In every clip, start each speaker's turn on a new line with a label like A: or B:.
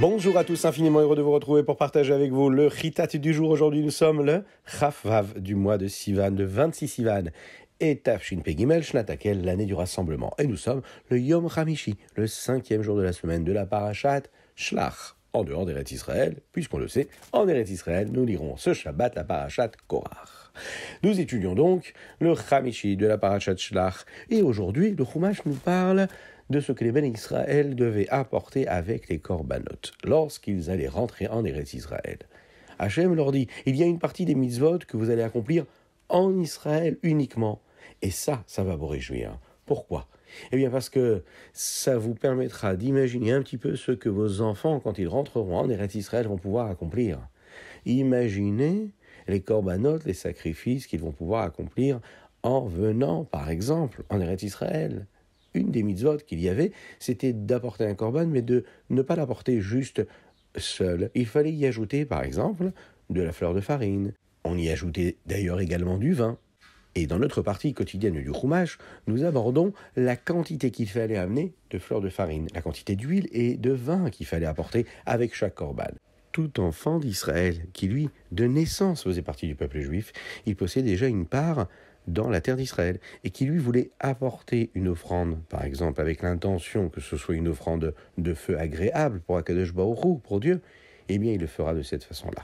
A: Bonjour à tous, infiniment heureux de vous retrouver pour partager avec vous le Chitat du jour. Aujourd'hui, nous sommes le Chaf Vav du mois de Sivan, le 26 Sivan, et Tafshin Pei Gimel Shnatakel, l'année du rassemblement. Et nous sommes le Yom Hamishi, le 5e jour de la semaine de la Parashat Shlach, en dehors d'Eretz Israël, puisqu'on le sait, en Eretz Israël, nous lirons ce Shabbat la Parashat Korach. Nous étudions donc le Hamishi de la Parashat Shlach, et aujourd'hui, le Chumash nous parle de ce que les Béné Israël devaient apporter avec les korbanot lorsqu'ils allaient rentrer en Eretz Israël. Hachem leur dit, il y a une partie des mitzvot que vous allez accomplir en Israël uniquement. Et ça va vous réjouir. Pourquoi ? Eh bien parce que ça vous permettra d'imaginer un petit peu ce que vos enfants, quand ils rentreront en Eretz Israël, vont pouvoir accomplir. Imaginez les korbanot, les sacrifices qu'ils vont pouvoir accomplir en venant, par exemple, en Eretz Israël. Une des mitzvot qu'il y avait, c'était d'apporter un korban, mais de ne pas l'apporter juste seul. Il fallait y ajouter, par exemple, de la fleur de farine. On y ajoutait d'ailleurs également du vin. Et dans notre partie quotidienne du Chumash, nous abordons la quantité qu'il fallait amener de fleurs de farine, la quantité d'huile et de vin qu'il fallait apporter avec chaque korban. Tout enfant d'Israël, qui lui, de naissance, faisait partie du peuple juif, il possédait déjà une part dans la terre d'Israël, et qui lui voulait apporter une offrande, par exemple, avec l'intention que ce soit une offrande de feu agréable pour Akadosh Baruch Hu, pour Dieu, eh bien il le fera de cette façon-là.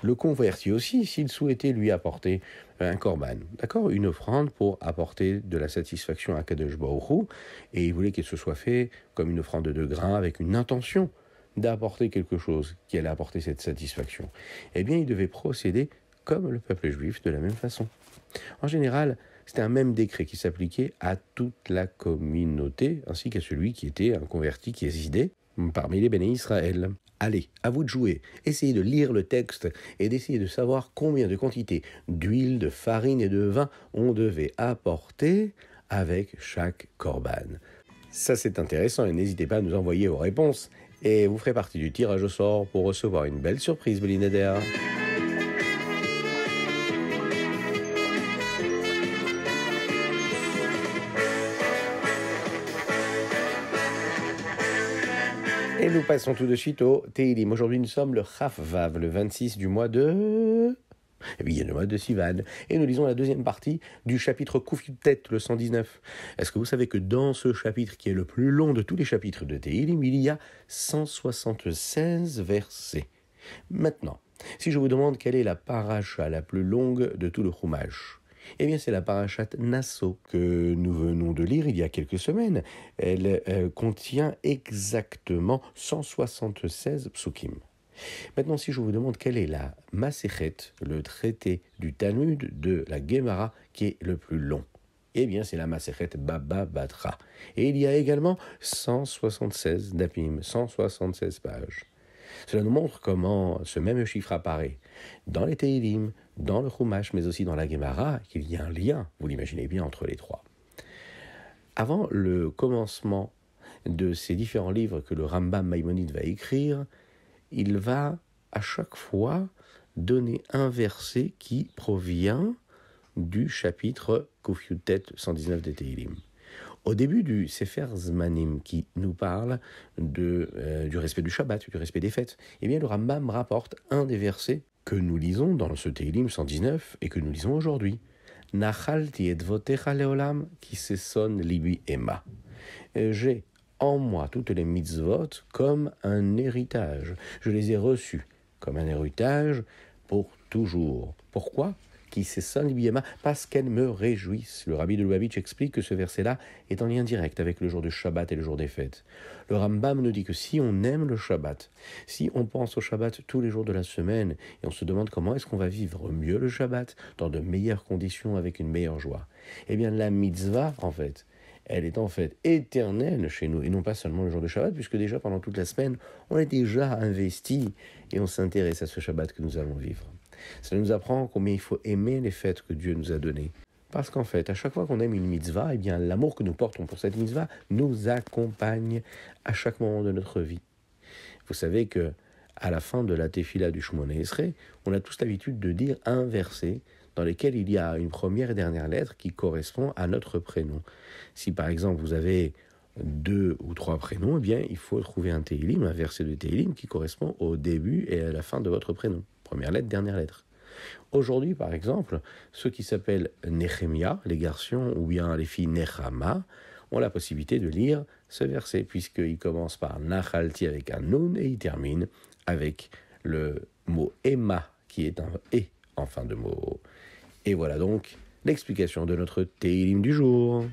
A: Le converti aussi, s'il souhaitait lui apporter un korban, d'accord, une offrande pour apporter de la satisfaction à Akadosh Baruch Hu, et il voulait que ce soit fait comme une offrande de grain avec une intention d'apporter quelque chose qui allait apporter cette satisfaction, eh bien il devait procéder comme le peuple juif de la même façon. En général, c'était un même décret qui s'appliquait à toute la communauté, ainsi qu'à celui qui était un converti qui résidait parmi les Béné Israël. Allez, à vous de jouer. Essayez de lire le texte et d'essayer de savoir combien de quantités d'huile, de farine et de vin on devait apporter avec chaque korban. Ça, c'est intéressant et n'hésitez pas à nous envoyer vos réponses. Et vous ferez partie du tirage au sort pour recevoir une belle surprise, Bli Neder. Et nous passons tout de suite au Teilim. Aujourd'hui, nous sommes le Chaf Vav, le 26 du mois de... Eh bien, le mois de Sivan. Et nous lisons la deuxième partie du chapitre Kuf Yutet, le 119. Est-ce que vous savez que dans ce chapitre, qui est le plus long de tous les chapitres de Teilim, il y a 176 versets. Maintenant, si je vous demande quelle est la paracha la plus longue de tout le Chumash, eh bien, c'est la parashat Nasso que nous venons de lire il y a quelques semaines. Elle contient exactement 176 psukim. Maintenant, si je vous demande quelle est la Masechet, le traité du Talmud de la Gemara qui est le plus long, eh bien, c'est la Masechet Baba Batra. Et il y a également 176 dapim, 176 pages. Cela nous montre comment ce même chiffre apparaît dans les Teilim, dans le Chumash, mais aussi dans la Gemara, qu'il y a un lien, vous l'imaginez bien, entre les trois. Avant le commencement de ces différents livres que le Rambam Maïmonide va écrire, il va à chaque fois donner un verset qui provient du chapitre Kuf Yutet 119 des Teilim. Au début du Sefer Zmanim, qui nous parle du respect du Shabbat, du respect des fêtes, eh bien le Rambam rapporte un des versets que nous lisons dans ce Teilim 119 et que nous lisons aujourd'hui. Nachalti et votecha leolam ki seson libi ema. J'ai en moi toutes les mitzvot comme un héritage. Je les ai reçus comme un héritage pour toujours. Pourquoi ? Qui seson libi ema, parce qu'elles me réjouissent. Le Rabbi de Lubavitch explique que ce verset-là est en lien direct avec le jour du Shabbat et le jour des fêtes. Le Rambam nous dit que si on aime le Shabbat, si on pense au Shabbat tous les jours de la semaine, et on se demande comment est-ce qu'on va vivre mieux le Shabbat, dans de meilleures conditions, avec une meilleure joie, eh bien la mitzvah, en fait, elle est en fait éternelle chez nous, et non pas seulement le jour de Shabbat, puisque déjà pendant toute la semaine, on est déjà investi, et on s'intéresse à ce Shabbat que nous allons vivre. Cela nous apprend combien il faut aimer les fêtes que Dieu nous a données. Parce qu'en fait, à chaque fois qu'on aime une mitzvah, eh bien, l'amour que nous portons pour cette mitzvah nous accompagne à chaque moment de notre vie. Vous savez que à la fin de la tefila du Shemona Esrei, on a tous l'habitude de dire un verset dans lequel il y a une première et dernière lettre qui correspond à notre prénom. Si par exemple vous avez 2 ou 3 prénoms, eh bien, il faut trouver un Téhilim, un verset de Téhilim qui correspond au début et à la fin de votre prénom. Première lettre, dernière lettre. Aujourd'hui, par exemple, ceux qui s'appellent Nehemia, les garçons, ou bien les filles Nechama, ont la possibilité de lire ce verset, puisqu'il commence par Nachalti avec un Nun et il termine avec le mot Emma, qui est un E en fin de mot. Et voilà donc l'explication de notre Téhilim du jour.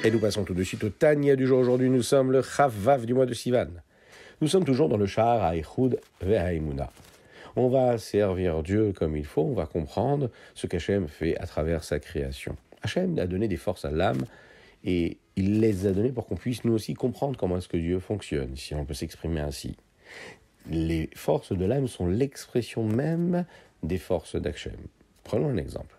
A: Et nous passons tout de suite au Tanya du jour. Aujourd'hui, nous sommes le Chav Vav du mois de Sivan. Nous sommes toujours dans le Shahar HaEchud VeHaEmuna. On va servir Dieu comme il faut, on va comprendre ce qu'Hachem fait à travers sa création. Hachem a donné des forces à l'âme et il les a données pour qu'on puisse nous aussi comprendre comment est-ce que Dieu fonctionne, si on peut s'exprimer ainsi. Les forces de l'âme sont l'expression même des forces d'Hachem. Prenons un exemple.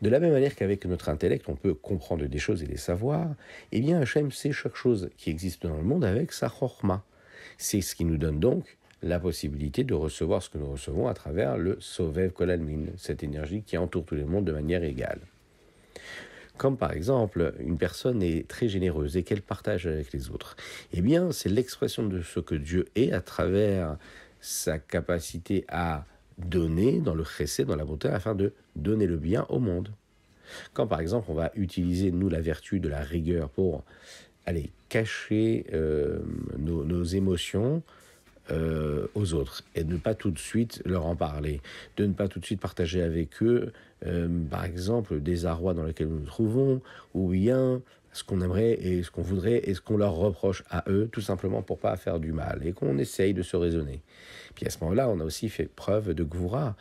A: De la même manière qu'avec notre intellect, on peut comprendre des choses et les savoir, eh bien Hachem sait chaque chose qui existe dans le monde avec sa chorma. C'est ce qui nous donne donc la possibilité de recevoir ce que nous recevons à travers le Sovev Kol Almin, cette énergie qui entoure tout le monde de manière égale. Comme par exemple, une personne est très généreuse et qu'elle partage avec les autres, eh bien c'est l'expression de ce que Dieu est à travers sa capacité à donner dans le chesed, dans la bonté, afin de donner le bien au monde. Quand par exemple on va utiliser, nous, la vertu de la rigueur pour cacher nos émotions aux autres et de ne pas tout de suite leur en parler, de ne pas tout de suite partager avec eux, par exemple, des arrois dans lesquels nous nous trouvons, ou bien ce qu'on aimerait et ce qu'on voudrait et ce qu'on leur reproche à eux, tout simplement pour pas faire du mal, et qu'on essaye de se raisonner. Puis à ce moment-là, on a aussi fait preuve de gvoura.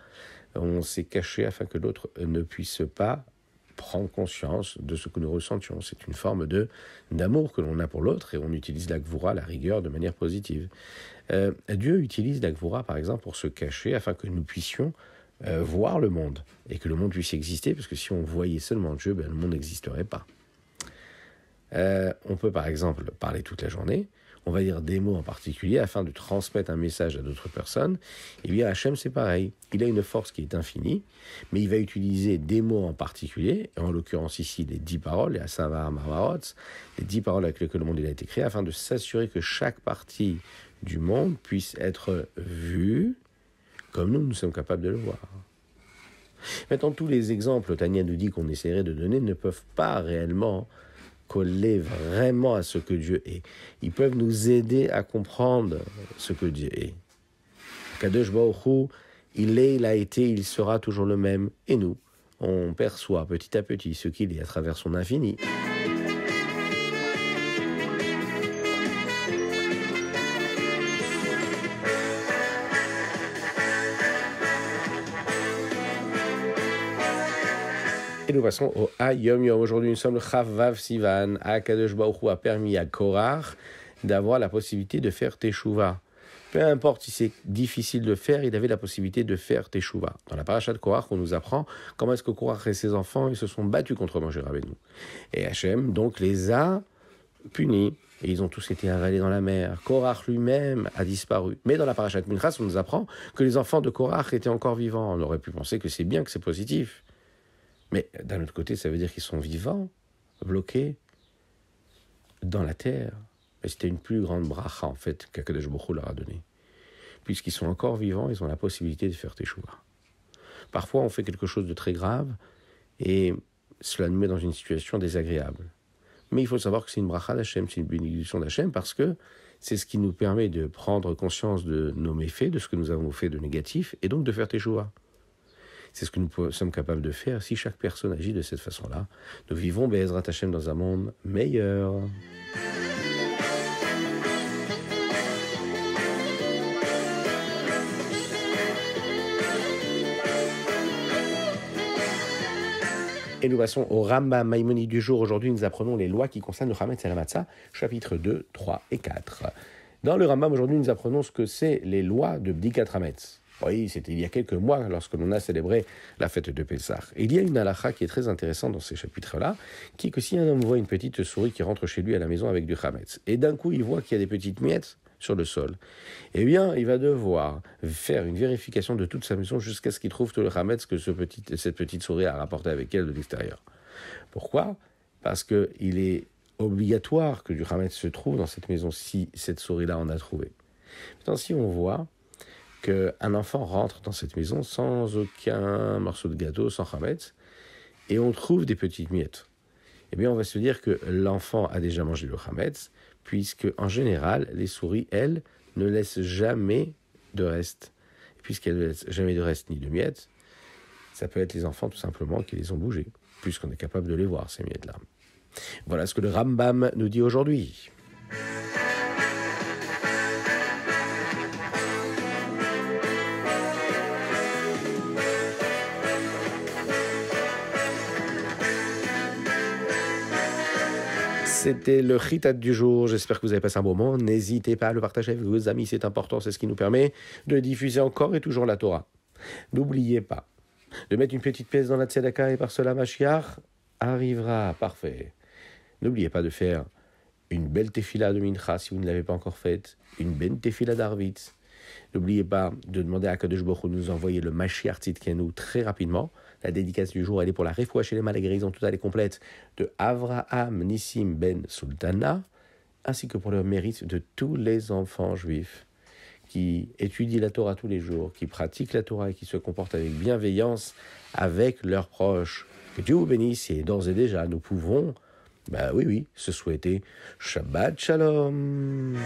A: On s'est caché afin que l'autre ne puisse pas prendre conscience de ce que nous ressentions. C'est une forme d'amour que l'on a pour l'autre, et on utilise la gvoura, la rigueur, de manière positive. Dieu utilise la gvoura, par exemple, pour se cacher afin que nous puissions voir le monde, et que le monde puisse exister, parce que si on voyait seulement Dieu, le monde n'existerait pas. On peut par exemple parler toute la journée, on va dire des mots en particulier afin de transmettre un message à d'autres personnes. Et bien Hachem, c'est pareil, il a une force qui est infinie, mais il va utiliser des mots en particulier, et en l'occurrence ici les 10 paroles, les Asava Mavarot, les 10 paroles avec lesquelles le monde a été créé, afin de s'assurer que chaque partie du monde puisse être vue comme nous sommes capables de le voir. Maintenant, tous les exemples, Tania nous dit qu'on essaierait de donner, ne peuvent pas réellement coller vraiment à ce que Dieu est. Ils peuvent nous aider à comprendre ce que Dieu est. Kadosh Baruch Hu, il est, il a été, il sera toujours le même. Et nous, on perçoit petit à petit ce qu'il est à travers son infini. Et nous passons au Hayom Yom. Aujourd'hui, nous sommes le Chav Vav Sivan. Akadosh Baruch Hu a permis à Korach d'avoir la possibilité de faire Teshuvah. Peu importe si c'est difficile de faire, il avait la possibilité de faire Teshuvah. Dans la paracha de Korach, on nous apprend comment est-ce que Korach et ses enfants ils se sont battus contre Moshe Rabbeinu. Et Hachem, donc, les a punis. Et ils ont tous été avalés dans la mer. Korach lui-même a disparu. Mais dans la paracha de Minchas, on nous apprend que les enfants de Korach étaient encore vivants. On aurait pu penser que c'est bien, que c'est positif. Mais d'un autre côté, ça veut dire qu'ils sont vivants, bloqués dans la terre. Et c'était une plus grande bracha, en fait, qu'Akadosh Baruch Hu leur a donnée. Puisqu'ils sont encore vivants, ils ont la possibilité de faire Teshuvah. Parfois, on fait quelque chose de très grave, et cela nous met dans une situation désagréable. Mais il faut savoir que c'est une bracha d'Hachem, c'est une bénédiction d'Hachem, parce que c'est ce qui nous permet de prendre conscience de nos méfaits, de ce que nous avons fait de négatif, et donc de faire Teshuvah. C'est ce que nous sommes capables de faire si chaque personne agit de cette façon-là. Nous vivons Be'ezrat Hashem dans un monde meilleur. Et nous passons au Rambam Maïmonide du jour. Aujourd'hui, nous apprenons les lois qui concernent le Hametz et la Matzah, chapitres 2, 3 et 4. Dans le Rambam, aujourd'hui, nous apprenons ce que c'est les lois de Bdikat Hametz. Oui, c'était il y a quelques mois lorsque l'on a célébré la fête de Pessah. Et il y a une halakha qui est très intéressante dans ces chapitres-là, qui est que si un homme voit une petite souris qui rentre chez lui à la maison avec du chametz, et d'un coup il voit qu'il y a des petites miettes, sur le sol, eh bien, il va devoir faire une vérification de toute sa maison jusqu'à ce qu'il trouve tout le hametz que cette petite souris a rapporté avec elle de l'extérieur. Pourquoi ? Parce qu'il est obligatoire que du hametz se trouve dans cette maison si cette souris-là en a trouvé. Maintenant, si on voit qu'un enfant rentre dans cette maison sans aucun morceau de gâteau, sans hametz, et on trouve des petites miettes, eh bien, on va se dire que l'enfant a déjà mangé le hametz, puisque en général, les souris, elles, ne laissent jamais de reste. Et puisqu'elles ne laissent jamais de reste ni de miettes, ça peut être les enfants tout simplement qui les ont bougés, puisqu'on est capable de les voir, ces miettes-là. Voilà ce que le Rambam nous dit aujourd'hui. C'était le Chitat du jour. J'espère que vous avez passé un bon moment. N'hésitez pas à le partager avec vos amis, c'est important, c'est ce qui nous permet de diffuser encore et toujours la Torah. N'oubliez pas de mettre une petite pièce dans la tzedaka et par cela Mashiach arrivera. Parfait. N'oubliez pas de faire une belle tefila de mincha si vous ne l'avez pas encore faite, une belle tefila d'arvit. N'oubliez pas de demander à Kadosh Baruch Hu de nous envoyer le Mashiach Tzidkenu très rapidement. La dédicace du jour, elle est pour la réfoua chez les malades, la guérison totale et complète de Avraham Nissim Ben Sultana, ainsi que pour le mérite de tous les enfants juifs qui étudient la Torah tous les jours, qui pratiquent la Torah et qui se comportent avec bienveillance avec leurs proches. Que Dieu vous bénisse et d'ores et déjà, nous pouvons, se souhaiter Shabbat Shalom.